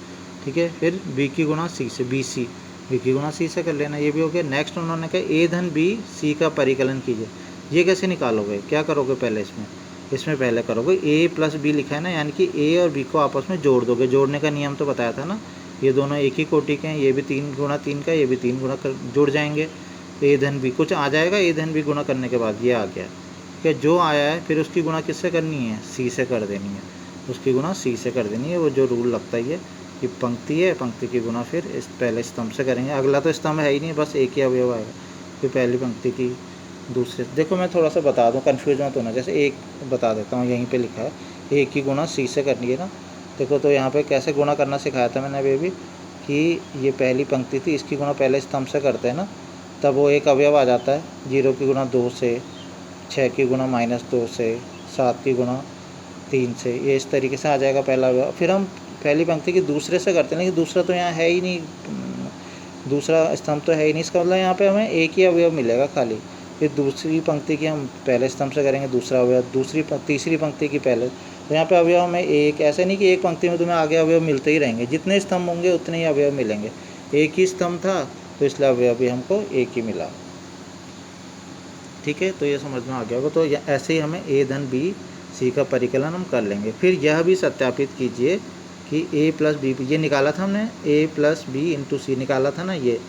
ठीक है, फिर बी की गुणा सी से, बी सी, बी की गुणा सी से कर लेना। ये भी हो गया। नेक्स्ट उन्होंने कहा ए धन बी सी का परिकलन कीजिए। ये कैसे निकालोगे, क्या करोगे पहले इसमें पहले करोगे ए प्लस बी लिखा है ना, यानी कि ए और बी को आपस में जोड़ दोगे। जोड़ने का नियम तो बताया था ना, ये दोनों एक ही कोटि के हैं, ये भी 3 गुणा 3 का, ये भी 3 गुणा कर जुड़ जाएंगे, तो ए धन बी कुछ आ जाएगा। ए धन बी गुणा करने के बाद ये आ गया। क्या जो आया है फिर उसकी गुणा किससे करनी है? सी से कर देनी है। उसकी गुणा सी से कर देनी है, वो जो रूल लगता ही है कि पंक्ति है, पंक्ति की गुणा फिर इस पहले स्तंभ से करेंगे। अगला तो स्तंभ है ही नहीं, बस एक ही अवयव आएगा। फिर पहली पंक्ति की दूसरे, देखो मैं थोड़ा सा बता दूं, कन्फ्यूज मत होना। जैसे एक बता देता हूँ, यहीं पे लिखा है ए की गुणा सी से करनी है ना। देखो तो यहाँ पे कैसे गुणा करना सिखाया था मैंने अभी कि ये पहली पंक्ति थी, इसकी गुणा पहले स्तंभ से करते हैं ना, तब वो एक अवयव आ जाता है। 0 की गुणा 2 से, 6 की गुणा -2 से, 7 की गुणा 3 से, ये इस तरीके से आ जाएगा पहला अवयव। फिर हम पहली पंक्ति की दूसरे से करते हैं, लेकिन दूसरा तो यहाँ है ही नहीं, दूसरा स्तंभ तो है ही नहीं। इसका मतलब यहाँ पे हमें एक ही अवयव मिलेगा खाली। फिर दूसरी पंक्ति की हम पहले स्तंभ से करेंगे दूसरा अवयव, तीसरी पंक्ति की पहले। तो यहाँ पे अवयव हमें एक, ऐसे नहीं कि एक पंक्ति में तुम्हें आगे अवयव मिलते ही रहेंगे, जितने स्तंभ होंगे उतने ही अवयव मिलेंगे। एक ही स्तंभ था तो इसलिए अवयव भी हमको एक ही मिला। ठीक है, तो ये समझ में आ गया होगा। तो ऐसे ही हमें ए धन बी सी का परिकलन हम कर लेंगे। फिर यह भी सत्यापित कीजिए कि ए प्लस बी, ये निकाला था हमने, ए प्लस बी इंटू सी निकाला था ना ये।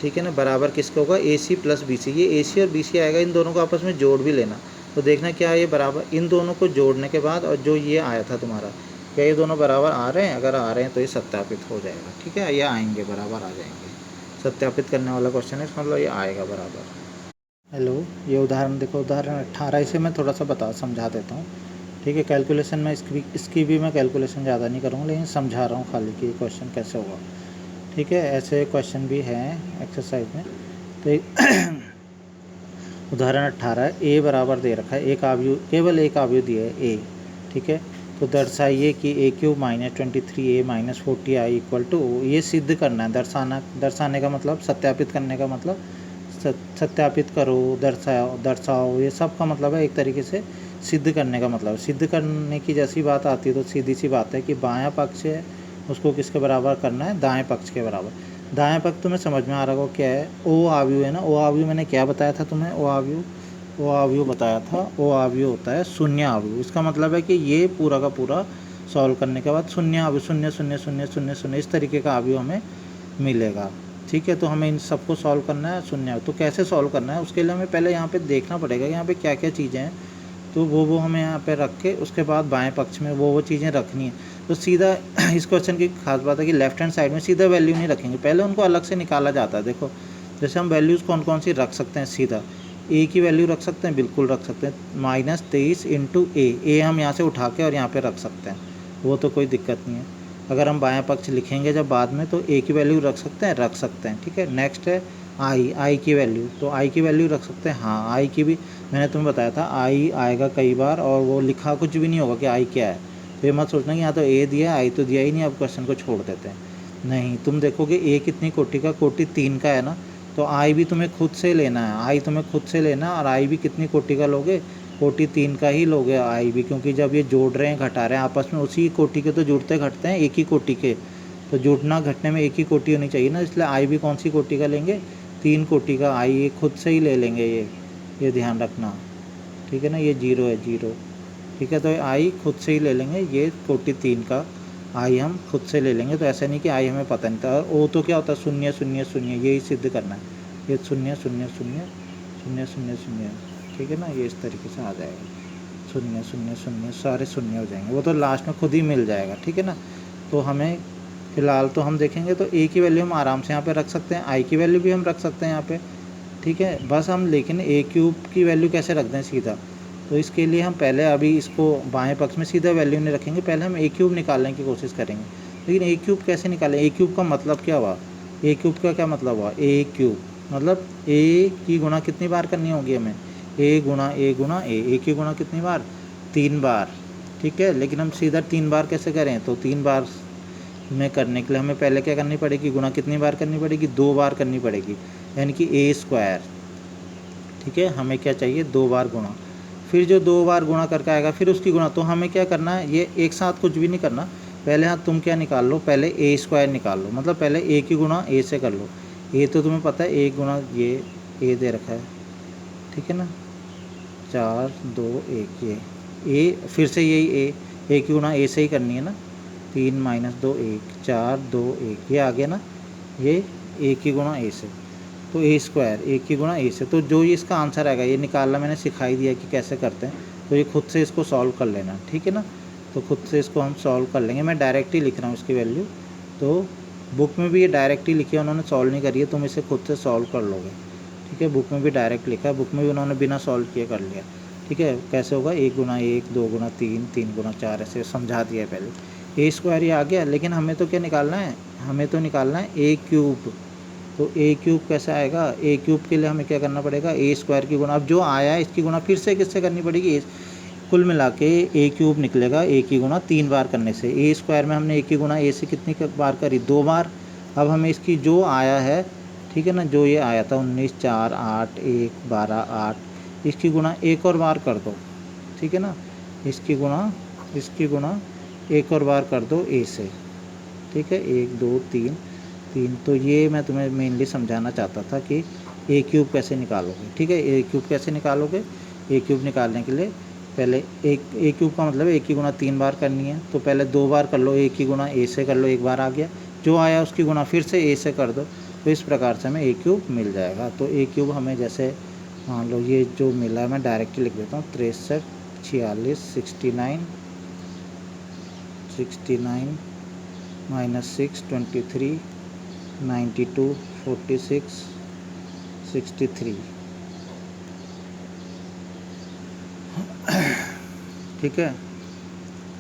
ठीक है ना, बराबर किसका होगा? ए सी प्लस बी सी। ये ए सी और बी सी आएगा, इन दोनों को आपस में जोड़ भी लेना। तो देखना क्या है, ये बराबर, इन दोनों को जोड़ने के बाद और जो ये आया था तुम्हारा, क्या ये दोनों बराबर आ रहे हैं? अगर आ रहे हैं तो ये सत्यापित हो जाएगा। ठीक है, ये आएंगे, बराबर आ जाएंगे। सत्यापित करने वाला क्वेश्चन है, इसका मतलब ये आएगा बराबर। हेलो, ये उदाहरण देखो, उदाहरण 18। इसे मैं थोड़ा सा समझा देता हूँ। ठीक है, कैलकुलेशन में इसकी भी मैं कैलकुलेशन ज़्यादा नहीं करूँगा, लेकिन समझा रहा हूँ खाली कि क्वेश्चन कैसे होगा। ठीक है, ऐसे क्वेश्चन भी हैं एक्सरसाइज में। तो उदाहरण 18, ए बराबर दे रखा है, एक आव्यूह, केवल एक आव्यूह दिया है ए। ठीक है, तो दर्शाइए कि ए cube -23a -40i equal to, ये सिद्ध करना है। दर्शाने का मतलब, सत्यापित करने का मतलब, सत्यापित करो, दर्शाओ, ये सब का मतलब है एक तरीके से सिद्ध करने का मतलब। सिद्ध करने की जैसी बात आती है तो सीधी सी बात है कि बायां पक्ष है उसको किसके बराबर करना है? दाएं पक्ष के बराबर। दाएं पक्ष तुम्हें समझ में आ रहा होगा क्या है? ओ आव्यूह है ना। ओ आव्यूह मैंने क्या बताया था तुम्हें? ओ आव्यूह बताया था। ओ आव्यूह होता है शून्य आव्यूह। इसका मतलब है कि ये पूरा का पूरा सॉल्व करने के बाद शून्य आव्यूह, 0 0 0 0 0 इस तरीके का आव्यूह हमें मिलेगा। ठीक है, तो हमें इन सबको सॉल्व करना है शून्य। तो कैसे सॉल्व करना है, उसके लिए हमें पहले यहाँ पे देखना पड़ेगा कि यहाँ पे क्या क्या चीज़ें हैं। तो वो हमें यहाँ पे रख के उसके बाद बाएं पक्ष में वो चीज़ें रखनी है। तो सीधा इस क्वेश्चन की खास बात है कि लेफ्ट हैंड साइड में सीधा वैल्यू नहीं रखेंगे, पहले उनको अलग से निकाला जाता है। देखो जैसे हम वैल्यूज़ कौन कौन सी रख सकते हैं सीधा, ए की वैल्यू रख सकते हैं, बिल्कुल रख सकते हैं, -23 इंटू ए हम यहाँ से उठा के और यहाँ पे रख सकते हैं, वो तो कोई दिक्कत नहीं है। अगर हम बायां पक्ष लिखेंगे जब बाद में तो ए की वैल्यू रख सकते हैं। ठीक है, नेक्स्ट है आई की वैल्यू, तो आई की वैल्यू रख सकते हैं। हाँ, आई की भी मैंने तुम्हें बताया था, आई आएगा कई बार और वो लिखा कुछ भी नहीं होगा कि आई क्या है। तो ये मत सोचना कि यहाँ तो ए दिया है, आई तो दिया ही नहीं, अब क्वेश्चन को छोड़ देते हैं। नहीं, तुम देखोगे ए कितनी कोटि का? कोटि 3 का है ना, तो आई भी तुम्हें खुद से लेना है। आई तुम्हें खुद से लेना है, और आई भी कितनी कोटि का लोगे? कोटि 3 का ही लोगे आई भी, क्योंकि जब ये जोड़ रहे हैं, घटा रहे हैं आपस में, उसी कोटि के तो जुड़ते घटते हैं, एक ही कोटि के। तो जुड़ना घटने में एक ही कोटि होनी चाहिए ना, इसलिए आई भी कौन सी कोटि का लेंगे? 3 कोटि का आई, ये खुद से ही ले लेंगे, ये ध्यान रखना। ठीक है ना, ये 0 है, 0। ठीक है, तो आई खुद से ही ले लेंगे, ये कोटि 3 का आई हम खुद से ले लेंगे। तो ऐसा नहीं कि आई हमें पता नहीं था। और ओ तो क्या होता है? 0 0 0, यही सिद्ध करना है, ये 0 0 0 0 0 0। ठीक है ना, ये इस तरीके से आ जाएगा, 0 0 0 सारे शून्य हो जाएंगे, वो तो लास्ट में खुद ही मिल जाएगा। ठीक है ना, तो हमें फ़िलहाल तो हम देखेंगे तो ए की वैल्यू हम आराम से यहाँ पे रख सकते हैं, आई की वैल्यू भी हम रख सकते हैं यहाँ पे। ठीक है, बस हम लेकिन ए क्यूब की वैल्यू कैसे रख दें सीधा, तो इसके लिए हम पहले अभी इसको बाएं पक्ष में सीधा वैल्यू नहीं रखेंगे, पहले हम ए क्यूब निकालने की कोशिश करेंगे। लेकिन ए क्यूब कैसे निकालें? ए क्यूब का मतलब क्या हुआ? ए क्यूब का क्या मतलब हुआ? ए क्यूब मतलब ए की गुणा कितनी बार करनी होगी हमें? ए गुणा ए गुणा ए की गुणा कितनी बार? 3 बार। ठीक है। लेकिन हम सीधा 3 बार कैसे करें, तो 3 बार में करने के लिए हमें पहले क्या करनी पड़ेगी, गुणा कितनी बार करनी पड़ेगी, 2 बार करनी पड़ेगी, यानी कि ए स्क्वायर। ठीक है, हमें क्या चाहिए, 2 बार गुणा। फिर जो 2 बार गुणा करके आएगा फिर उसकी गुणा, तो हमें क्या करना है, ये एक साथ कुछ भी नहीं करना। पहले हाँ तुम क्या निकाल लो, पहले ए स्क्वायर निकाल लो, मतलब पहले ए की गुणा ए से कर लो। ए तो तुम्हें पता है, ए गुणा ये ए दे रखा है, ठीक है ना, 4 2 1 ये ए, फिर से यही ए की गुणा ए से ही करनी है ना, 3 - 2 1 4 2 1 ये आ गया ना, ये ए की गुणा ए से, तो ए स्क्वायर ए की गुणा ए से। तो जो ये इसका आंसर आएगा ये निकालना मैंने सिखाई दिया कि कैसे करते हैं, तो ये खुद से इसको सॉल्व कर लेना, ठीक है ना। तो खुद से इसको हम सॉल्व कर लेंगे, मैं डायरेक्ट ही लिख रहा हूँ इसकी वैल्यू, तो बुक में भी ये डायरेक्ट ही लिखी है, उन्होंने सॉल्व नहीं करी है, तुम इसे खुद से सॉल्व कर लोगे, ठीक है। बुक में भी डायरेक्ट लिखा है, बुक में भी उन्होंने बिना सॉल्व किए कर लिया, ठीक है। कैसे होगा, 1 × 1 2 × 3 3 × 4 ऐसे समझा दिया है पहले। ए स्क्वायर ये आ गया, लेकिन हमें तो क्या निकालना है, हमें तो निकालना है ए क्यूब। तो ए क्यूब कैसे आएगा, ए क्यूब के लिए हमें क्या करना पड़ेगा, ए स्क्वायर की गुणा, अब जो आया है इसकी गुणा फिर से किससे करनी पड़ेगी, कुल मिला के ए क्यूब निकलेगा ए की गुणा 3 बार करने से। ए स्क्वायर में हमने ए की गुणा ए से कितनी बार करी, 2 बार। अब हमें इसकी जो आया है, ठीक है ना, जो ये आया था 19 4 8 1 12 8, इसकी गुणा एक और बार कर दो, ठीक है ना, इसकी गुणा एक और बार कर दो ए से, ठीक है, 1 2 3 3। तो ये मैं तुम्हें मेनली समझाना चाहता था कि ए क्यूब कैसे निकालोगे, ठीक है। ए क्यूब कैसे निकालोगे, ए क्यूब निकालने के लिए पहले ए क्यूब का मतलब ए की गुणा 3 बार करनी है, तो पहले 2 बार कर लो, ए की गुणा ए से कर लो, एक बार आ गया, जो आया उसकी गुणा फिर से ए से कर दो, तो इस प्रकार से हमें ए क्यूब मिल जाएगा। तो ए क्यूब हमें जैसे मान लो ये जो मिला है, मैं डायरेक्ट लिख देता हूँ, 63 46 69 69 -6 23 92 46 63, ठीक है।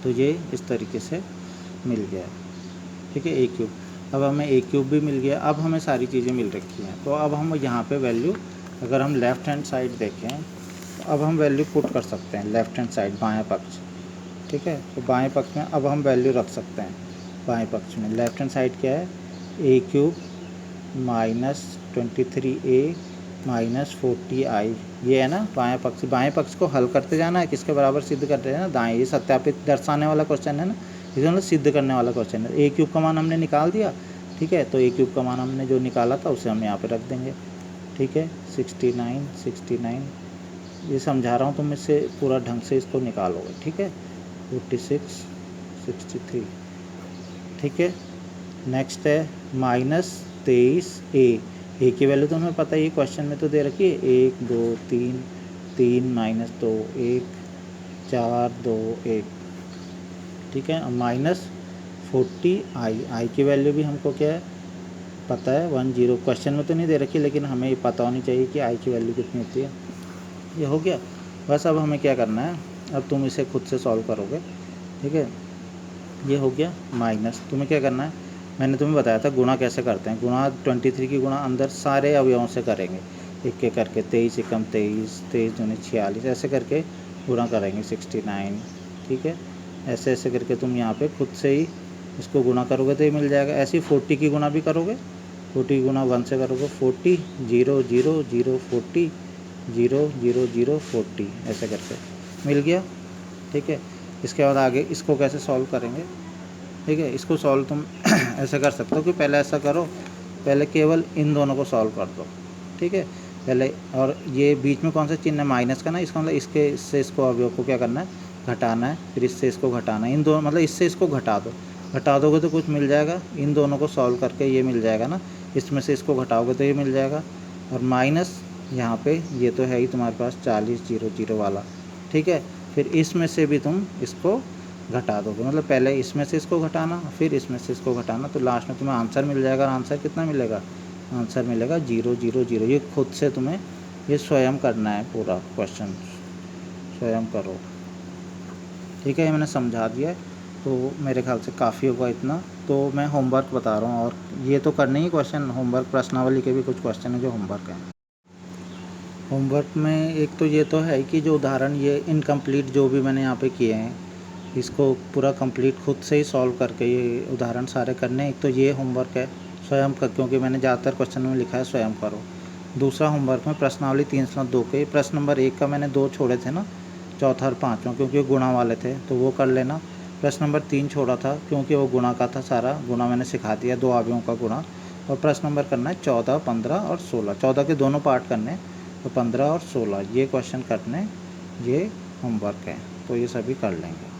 तो ये इस तरीके से मिल गया, ठीक है, ए क्यूब। अब हमें ए क्यूब भी मिल गया, अब हमें सारी चीज़ें मिल रखी हैं, तो अब हम यहाँ पे वैल्यू, अगर हम लेफ़्ट हैंड साइड देखें तो अब हम वैल्यू पुट कर सकते हैं, लेफ़्ट हैंड साइड बाएं पक्ष, ठीक है। तो बाएं पक्ष में अब हम वैल्यू रख सकते हैं, बाएं पक्ष में लेफ़्ट हैंड साइड क्या है, ए क्यूब -23a -40i, ये है ना बाएं पक्ष। बाएं पक्ष को हल करते जाना है, किसके बराबर सिद्ध करते जाना, दाएं। ये सत्यापित दर्शाने वाला क्वेश्चन है ना, इसे मतलब सिद्ध करने वाला क्वेश्चन है। ए क्यूब का मान हमने निकाल दिया, ठीक है, तो ए क्यूब का मान हमने जो निकाला था उसे हम यहाँ पे रख देंगे, ठीक है। 69 ये समझा रहा हूँ, तुम इससे पूरा ढंग से इसको निकालोगे, ठीक है। 46 63, ठीक है। नेक्स्ट है -23a, ए की वैल्यू तो हमें पता है, ये क्वेश्चन में तो दे रखी है, 1 2 3 3 -2 1 4 2 1, ठीक है। -40i, आई की वैल्यू भी हमको क्या है पता है, 10, क्वेश्चन में तो नहीं दे रखी, लेकिन हमें ये पता होनी चाहिए कि आई की वैल्यू कितनी होती है। ये हो गया बस। अब हमें क्या करना है, अब तुम इसे खुद से सॉल्व करोगे, ठीक है। ये हो गया माइनस, तुम्हें क्या करना है, मैंने तुम्हें बताया था गुणा कैसे करते हैं। गुणा 23 की गुणा अंदर सारे अवयवों से करेंगे, एक एक करके, 23 एकम 23 23 दूनी 46 ऐसे करके गुणा करेंगे 69, ठीक है। ऐसे ऐसे करके तुम यहाँ पे खुद से ही इसको गुणा करोगे तो ये मिल जाएगा। ऐसे ही 40 की गुणा भी करोगे, 40 की गुणा 1 से करोगे, 40 0 0 0 40 0 0 0 40 ऐसे करके मिल गया, ठीक है। इसके बाद आगे इसको कैसे सॉल्व करेंगे, ठीक है। इसको सॉल्व तुम ऐसे कर सकते हो कि पहले ऐसा करो, पहले केवल इन दोनों को सॉल्व कर दो, ठीक है पहले। और ये बीच में कौन सा चिन्ह है, माइनस का ना, इसका मतलब इसके इससे इसको अवयव को क्या करना है, घटाना है, फिर इससे इसको घटाना है, इन दोनों मतलब इससे इसको घटा दो, घटा दोगे तो कुछ मिल जाएगा। इन दोनों को सॉल्व करके ये मिल जाएगा ना, इसमें से इसको घटाओगे तो ये मिल जाएगा। और माइनस यहाँ पे ये तो है ही तुम्हारे पास 40 0 0 वाला, ठीक है। फिर इसमें से भी तुम इसको घटा दोगे, मतलब पहले इसमें से इसको घटाना, फिर इसमें से इसको घटाना, तो लास्ट में तुम्हें आंसर मिल जाएगा। आंसर कितना मिलेगा, आंसर मिलेगा 0 0 0। ये खुद से तुम्हें ये स्वयं करना है, पूरा क्वेश्चन स्वयं करो, ठीक है। ये मैंने समझा दिया है, तो मेरे ख्याल से काफ़ी होगा इतना। तो मैं होमवर्क बता रहा हूँ, और ये तो करने ही क्वेश्चन, होमवर्क प्रश्नावली के भी कुछ क्वेश्चन है जो होमवर्क हैं। होमवर्क में एक तो ये तो है कि जो उदाहरण ये इनकम्प्लीट जो भी मैंने यहाँ पे किए हैं, इसको पूरा कंप्लीट खुद से ही सॉल्व करके ये उदाहरण सारे करने। एक तो ये होमवर्क है स्वयं का, क्योंकि मैंने ज़्यादातर क्वेश्चन में लिखा है स्वयं करो। दूसरा होमवर्क में प्रश्नावली 3/2 के प्रश्न नंबर 1 का मैंने 2 छोड़े थे ना, चौथा और पाँचवा, क्योंकि वो गुणा वाले थे तो वो कर लेना। प्रश्न नंबर 3 छोड़ा था क्योंकि वो गुणा का था, सारा गुणा मैंने सिखा दिया, 2 अवयवों का गुणा। और प्रश्न नंबर करना है 14, 15 और 16। 14 के दोनों पार्ट करने, तो 15 और 16 ये क्वेश्चन करने, ये होमवर्क है, तो ये सभी कर लेंगे।